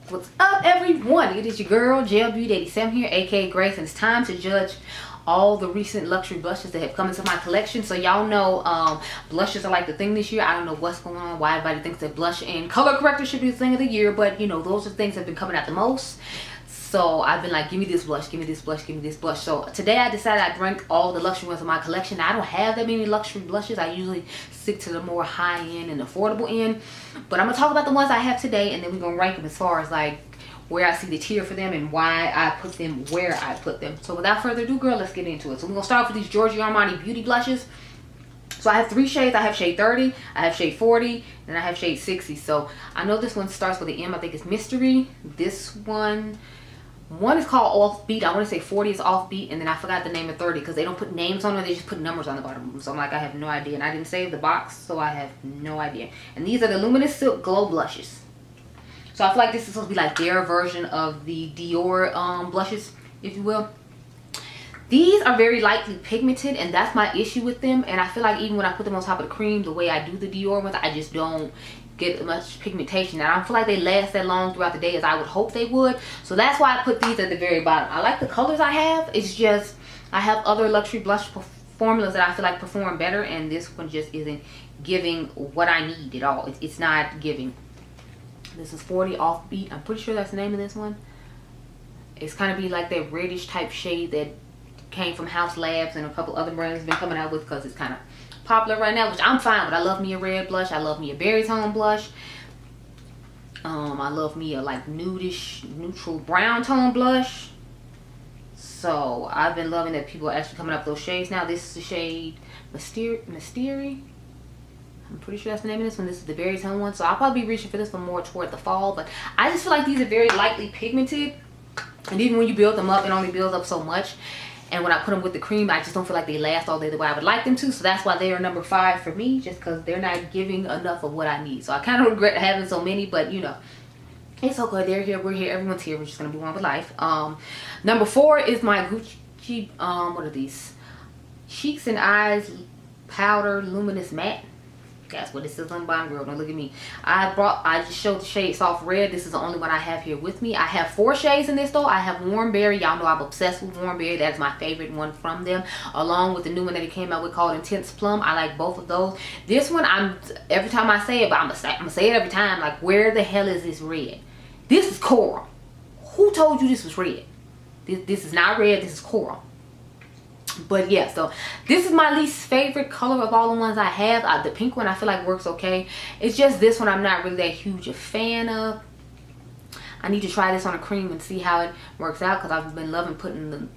What's up, everyone? It is your girl Beaute 87 here, aka Grace, and it's time to judge all the recent luxury blushes that have come into my collection. So y'all know blushes are like the thing this year. I don't know what's going on, why everybody thinks that blush and color corrector should be the thing of the year, but you know, those are things that have been coming out the most. So I've been like, give me this blush, give me this blush, give me this blush. So today I decided I'd rank all the luxury ones in my collection. Now, I don't have that many luxury blushes. I usually stick to the more high-end and affordable end. But I'm going to talk about the ones I have today, and then we're going to rank them as far as like where I see the tier for them and why I put them where I put them. So without further ado, girl, let's get into it. So we're going to start off with these Giorgio Armani Beauty blushes. So I have three shades. I have shade 30, I have shade 40, and I have shade 60. So I know this one starts with an M. I think it's Mystery. This one is called Offbeat. I want to say 40 is Offbeat, and then I forgot the name of 30 because they don't put names on it. They just put numbers on the bottom of them. So I'm like, I have no idea. And I didn't save the box, so I have no idea. And these are the Luminous Silk Glow Blushes. So I feel like this is supposed to be like their version of the Dior blushes, if you will. These are very lightly pigmented, and that's my issue with them. And I feel like even when I put them on top of the cream, the way I do the Dior ones, I just don't get much pigmentation. And I don't feel like they last that long throughout the day as I would hope they would. So that's why I put these at the very bottom. I like the colors I have. It's just I have other luxury blush formulas that I feel like perform better, and this one just isn't giving what I need at all. It's not giving. This is 40 Offbeat. I'm pretty sure that's the name of this one. It's kind of be like that reddish type shade that came from House Labs and a couple other brands have been coming out with because it's kind of popular right now, which I'm fine with. I love me a red blush. I love me a berry tone blush. I love me a like nudish neutral brown tone blush. So I've been loving that people are actually coming up with those shades now. This is the shade Mystery. I'm pretty sure that's the name of this one. This is the berry tone one. So I'll probably be reaching for this one more toward the fall, but I just feel like these are very lightly pigmented, and even when you build them up, it only builds up so much. And when I put them with the cream, I just don't feel like they last all day the way I would like them to. So that's why they are number 5 for me, just because they're not giving enough of what I need. So I kind of regret having so many, but you know, it's okay. They're here. We're here. Everyone's here. We're just going to be one with life. Number 4 is my Gucci, what are these? Cheeks and Eyes Powder Luminous Matte. That's what this is on the bottom, girl. Don't look at me. I just showed the shade Soft Red. This is the only one I have here with me. I have 4 shades in this though. I have Warm Berry. Y'all know I'm obsessed with Warm Berry. That's my favorite one from them, along with the new one that it came out with called Intense Plum. I like both of those. This one, every time I say it, but I'm gonna say it every time, like, where the hell is this red? This is coral. Who told you this was red? This is not red. This is coral. But yeah, so this is my least favorite color of all the ones I have. The pink one I feel like works okay. It's just this one I'm not really that huge a fan of. I need to try this on a cream and see how it works out, because I've been loving putting the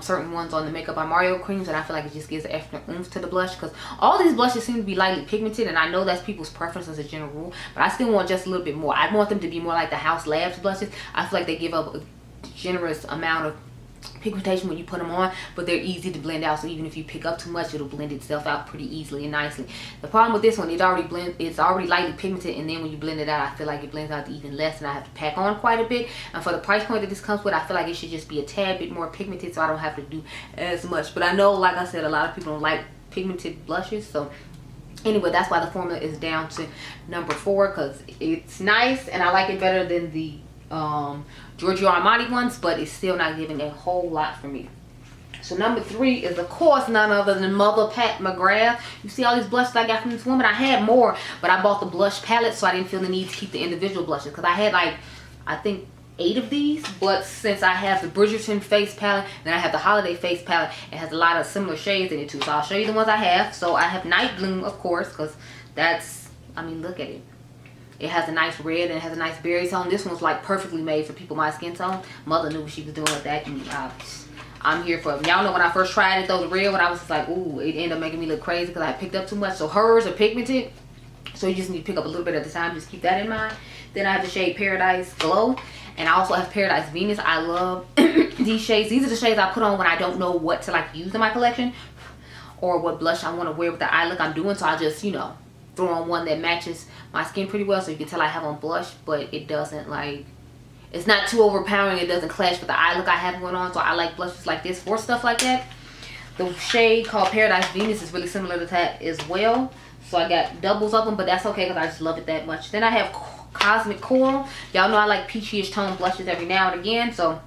certain ones on the Makeup by Mario creams, and I feel like it just gives an extra oomph to the blush, because all these blushes seem to be lightly pigmented, and I know that's people's preference as a general rule, but I still want just a little bit more. I want them to be more like the House Labs blushes. I feel like they give up a generous amount of pigmentation when you put them on, but they're easy to blend out, so even if you pick up too much, it'll blend itself out pretty easily and nicely. The problem with this one, it's already lightly pigmented, and then when you blend it out, I feel like it blends out even less, and I have to pack on quite a bit. And for the price point that this comes with, I feel like it should just be a tad bit more pigmented, so I don't have to do as much. But I know, like I said, a lot of people don't like pigmented blushes, so anyway, that's why the formula is down to number 4, because it's nice and I like it better than the Giorgio Armani ones, but it's still not giving a whole lot for me. So number 3 is, of course, none other than Mother Pat McGrath. You see all these blushes I got from this woman? I had more, but I bought the blush palette, so I didn't feel the need to keep the individual blushes, because I had like, I think 8 of these. But since I have the Bridgerton face palette, then I have the Holiday face palette, it has a lot of similar shades in it too. So I'll show you the ones I have. So I have Night Bloom, of course, because that's, I mean, look at it. It has a nice red and it has a nice berry tone. This one's like perfectly made for people my skin tone. Mother knew what she was doing with that. I'm here for it. Y'all know when I first tried it though, the red one, I was just like, ooh, it ended up making me look crazy because I picked up too much. So hers are pigmented, so you just need to pick up a little bit at a time. Just keep that in mind. Then I have the shade Paradise Glow, and I also have Paradise Venus. I love these shades. These are the shades I put on when I don't know what to like use in my collection, or what blush I want to wear with the eye look I'm doing. So I just, you know, throw on one that matches my skin pretty well, so you can tell I have on blush, but it doesn't like, it's not too overpowering. It doesn't clash with the eye look I have going on. So I like blushes like this for stuff like that. The shade called Paradise Venus is really similar to that as well. So I got doubles of them, but that's okay because I just love it that much. Then I have Cosmic Coral. Y'all know I like peachy-ish tone blushes every now and again, so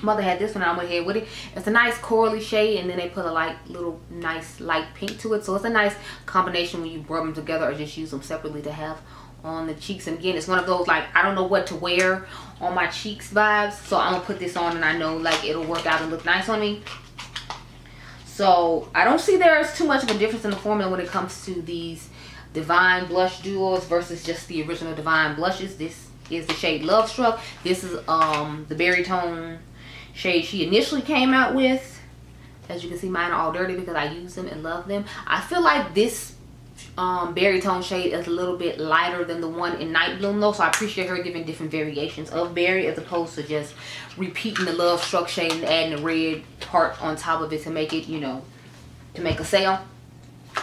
Mother had this one and I went ahead with it. It's a nice corally shade, and then they put a little nice light pink to it, so it's a nice combination when you rub them together or just use them separately to have on the cheeks. And again, it's one of those like I don't know what to wear on my cheeks vibes, so I'm gonna put this on and I know like it'll work out and look nice on me. So I don't see there's too much of a difference in the formula when it comes to these Divine blush duos versus just the original Divine blushes. This is the shade Love Struck. This is the berry tone shade she initially came out with. As you can see, mine are all dirty because I use them and love them. I feel like this berry tone shade is a little bit lighter than the one in Night Bloom though, so I appreciate her giving different variations of berry as opposed to just repeating the Love Struck shade and adding the red part on top of it to make it, you know, to make a sale.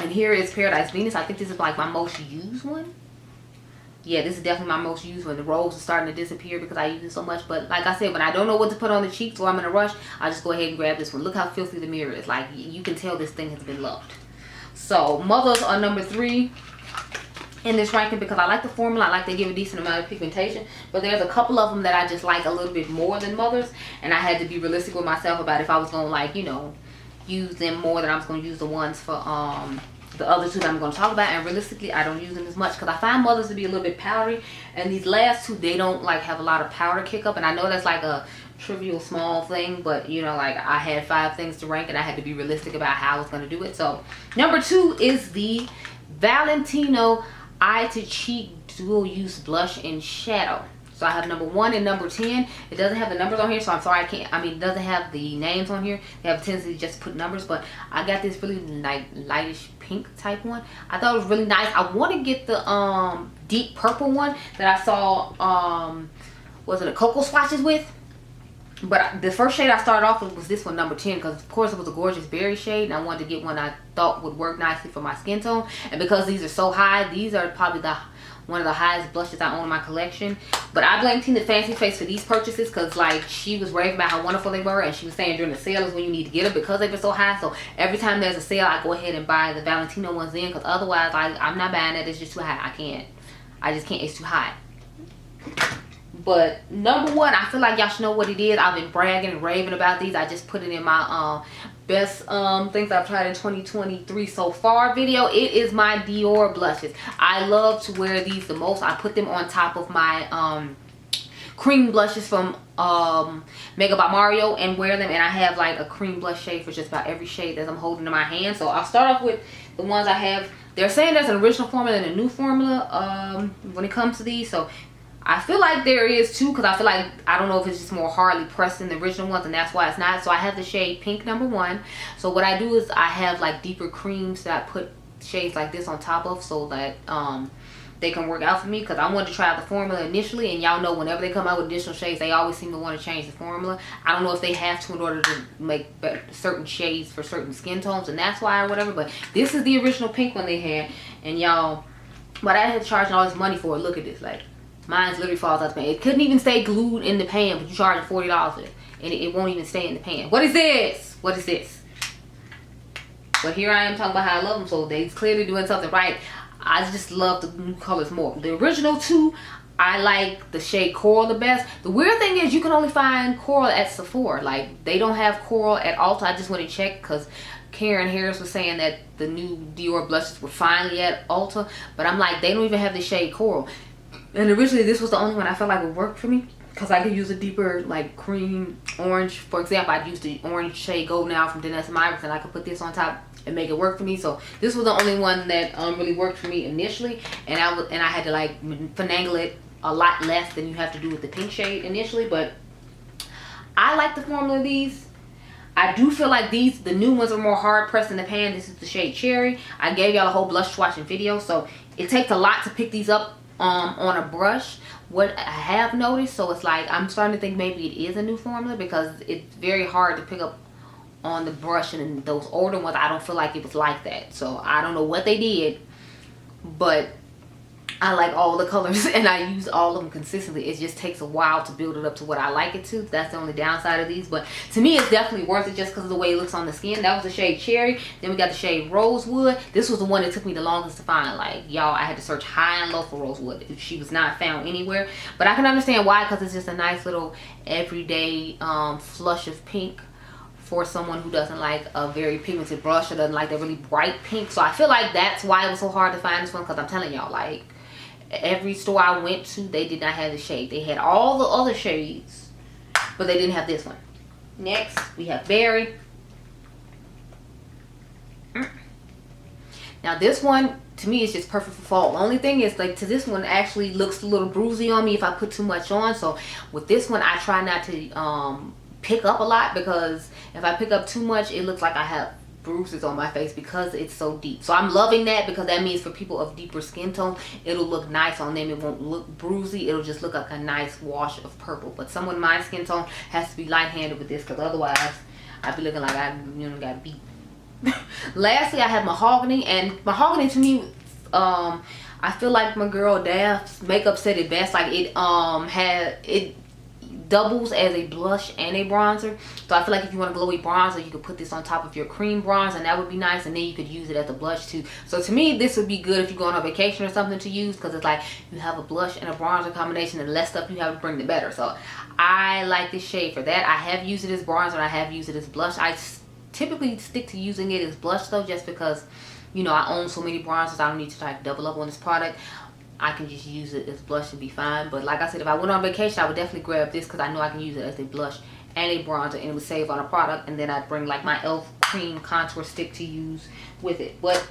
And here is Paradise Venus. I think this is like my most used one. Yeah, this is definitely my most used one. The rose is starting to disappear because I use it so much. But like I said, when I don't know what to put on the cheeks or I'm in a rush, I just go ahead and grab this one. Look how filthy the mirror is. Like, you can tell this thing has been loved. So, Mothers are number 3 in this ranking because I like the formula. I like they give a decent amount of pigmentation. But there's a couple of them that I just like a little bit more than Mothers. And I had to be realistic with myself about if I was going to, like, you know, use them more than I was going to use the ones for the other two that I'm going to talk about. And realistically, I don't use them as much because I find Mothers to be a little bit powdery, and these last two, they don't like have a lot of powder kick up. And I know that's like a trivial small thing, but you know, like I had 5 things to rank and I had to be realistic about how I was going to do it. So number 2 is the Valentino Eye to Cheek Dual Use Blush in Shadow. So I have number 1 and number 10. It doesn't have the numbers on here, so I'm sorry I can't, it doesn't have the names on here. They have a tendency to just put numbers, but I got this really lightish pink type one. I thought it was really nice. I want to get the deep purple one that I saw, was it a Cocoa Swatches with? But the first shade I started off with was this one, number 10, because of course it was a gorgeous berry shade, and I wanted to get one I thought would work nicely for my skin tone. And because these are so high, these are probably one of the highest blushes I own in my collection. But I blame Tina Fancy Face for these purchases because like she was raving about how wonderful they were, and she was saying during the sale is when you need to get them because they've been so high. So every time there's a sale, I go ahead and buy the Valentino ones in, because otherwise I'm not buying it. It's just too high. I just can't. It's too high. But number 1, I feel like y'all should know what it is. I've been bragging and raving about these. I just put it in my best things I've tried in 2023 so far video. It is my Dior blushes. I love to wear these the most. I put them on top of my cream blushes from Mega by Mario and wear them. And I have like a cream blush shade for just about every shade that I'm holding in my hand. So I'll start off with the ones I have. They're saying there's an original formula and a new formula when it comes to these. So I feel like there is too, because I feel like, I don't know if it's just more hardly pressed than the original ones, and that's why it's not. So I have the shade Pink number 1. So what I do is I have like deeper creams that I put shades like this on top of, so that they can work out for me, because I wanted to try out the formula initially, and y'all know whenever they come out with additional shades, they always seem to want to change the formula. I don't know if they have to in order to make certain shades for certain skin tones, and that's why or whatever, but this is the original pink one they had. And y'all, but I had to charge all this money for it. Look at this, like mine's literally falls out the pan. It couldn't even stay glued in the pan, but you charge $40 for it, and it won't even stay in the pan. What is this? What is this? But here I am talking about how I love them, so they're clearly doing something right. I just love the new colors more. The original 2, I like the shade Coral the best. The weird thing is you can only find Coral at Sephora. Like, they don't have Coral at Ulta. I just went to check because Karen Harris was saying that the new Dior blushes were finally at Ulta. But I'm like, they don't even have the shade Coral. And originally this was the only one I felt like would work for me, because I could use a deeper like cream orange. For example, I'd use the orange shade Golden Hour from Danessa Myricks, and I could put this on top and make it work for me. So this was the only one that really worked for me initially, and I had to like finagle it a lot less than you have to do with the pink shade initially. But I like the formula of these. I do feel like the new ones are more hard pressed in the pan. This is the shade Cherry. I gave y'all a whole blush swatching video, so it takes a lot to pick these up on a brush. What I have noticed, so it's like I'm starting to think maybe it is a new formula, because it's very hard to pick up on the brush, and in those older ones I don't feel like it was like that. So I don't know what they did, but I like all the colors and I use all of them consistently. It just takes a while to build it up to what I like it to. That's the only downside of these, but to me it's definitely worth it just because of the way it looks on the skin. That was the shade Cherry. Then we got the shade Rosewood. This was the one that took me the longest to find. Like, y'all, I had to search high and low for Rosewood. She was not found anywhere, but I can understand why, because it's just a nice little everyday flush of pink for someone who doesn't like a very pigmented brush or doesn't like a really bright pink. So I feel like that's why it was so hard to find this one, because I'm telling y'all, like, every store I went to, they did not have the shade. They had all the other shades, but they didn't have this one. Next, we have Berry. Now this one, to me, is just perfect for fall. The only thing is, like, to this one actually looks a little bruisey on me if I put too much on. So with this one, I try not to pick up a lot, because if I pick up too much, it looks like I have bruises on my face because it's so deep. So I'm loving that, because that means for people of deeper skin tone, it'll look nice on them. It won't look bruisey. It'll just look like a nice wash of purple. But someone my skin tone has to be light-handed with this, because otherwise I'd be looking like I, you know, got beat. Lastly, I have Mahogany, and Mahogany to me, I feel like my girl Daph's makeup said it best. Like, it doubles as a blush and a bronzer. So I feel like if you want a glowy bronzer, you could put this on top of your cream bronze, and that would be nice, and then you could use it as a blush too. So to me, this would be good if you're going on vacation or something to use, because it's like you have a blush and a bronzer combination, and less stuff you have to bring, the better. So I like this shade for that. I have used it as bronzer and I have used it as blush. I typically stick to using it as blush though, just because, you know, I own so many bronzers, I don't need to like double up on this product. I can just use it as blush and be fine. But like I said, if I went on vacation, I would definitely grab this, because I know I can use it as a blush and a bronzer, and it would save on a product. And then I'd bring like my e.l.f. cream contour stick to use with it. But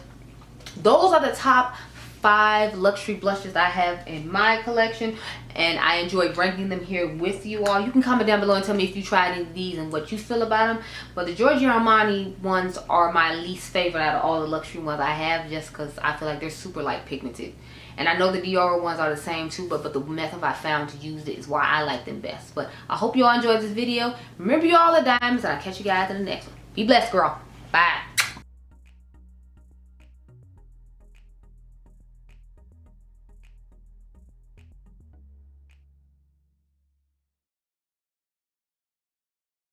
those are the top 5 luxury blushes I have in my collection, and I enjoy bringing them here with you all. You can comment down below and tell me if you tried any of these and what you feel about them. But the Giorgio Armani ones are my least favorite out of all the luxury ones I have, just because I feel like they're super light pigmented. And I know the Dior ones are the same too, but the method I found to use it is why I like them best. But I hope you all enjoyed this video. Remember, you all are diamonds, and I'll catch you guys in the next one. Be blessed, girl. Bye.